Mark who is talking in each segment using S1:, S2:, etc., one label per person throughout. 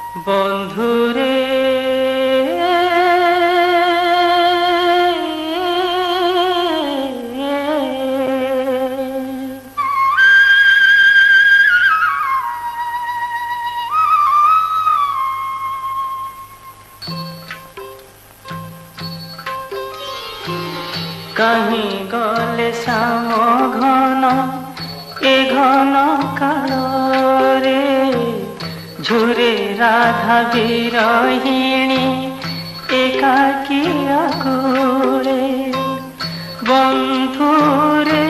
S1: বন্ধুরে কাহি গলে শ্যাম ঘন এ ঘন কাଳରେ ঝুরে রাধা বিরহিণী একাকী আকুলে বন্ধুরে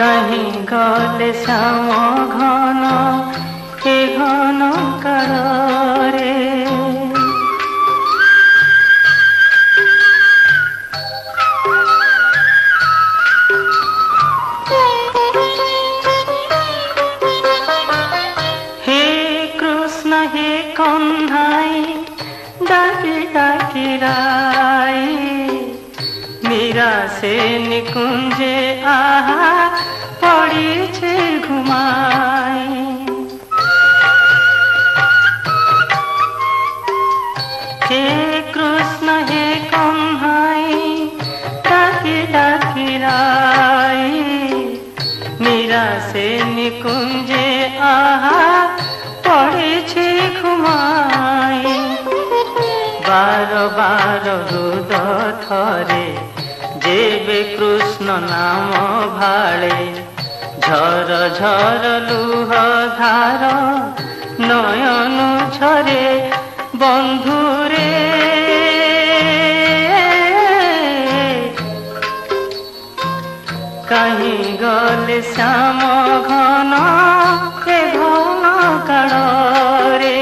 S1: কাহি গলে শ্যাম ঘন এ ঘন কাଳରେ হে কন্ধাই ডাকি ডাকি রাই নিরাশে নিকুঞ্জে আহা পড়িছে ঘুমাই হে কৃষ্ণ হে কন্ধাই ডাকি ডাকি রাই নিরাশে নিকুঞ্জে আহা পড়েছে ঘুমাই বার বার হৃদ থরে যেবে কৃষ্ণ নাম ভাড়ে ঝর ঝর লুহ ধার নয়ন ঝরে বন্ধুরে কাহি গলে শ্যাম ঘন এ ঘন কাଳରେ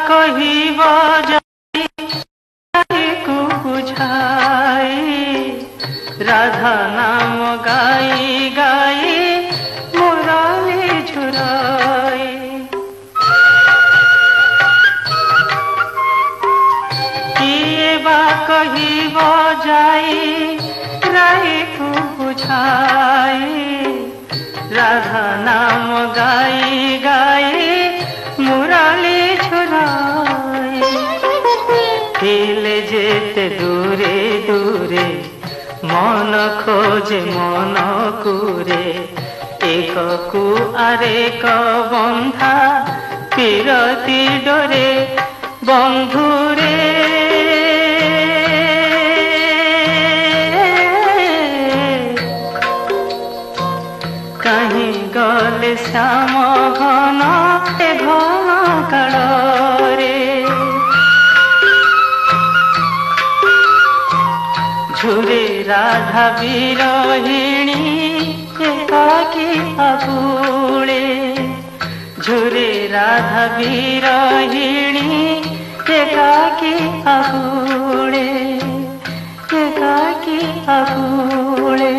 S1: কহিব যাইকু বুঝাই রাধা নাম গাই গাই মুরালি ঝুরাই কিয়ে বা কহিব যাই রাইকু বুঝাই রাধা নাম গাই গাই মুরালি ঝুরাই দিলে যেতে দূরে দূরে মন খোঁজে মন কুরে এককু আরেক বন্ধা পিরতি ডোরে বন্ধুরে কাহি গলে শ্যাম ঘন এ ঘন কাଳରେ ঝুরে রাধা বিরহিণী একাকী আকুলে ঝুরে রাধা বিরহিণী একাকী আকুলে একাকী আকুলে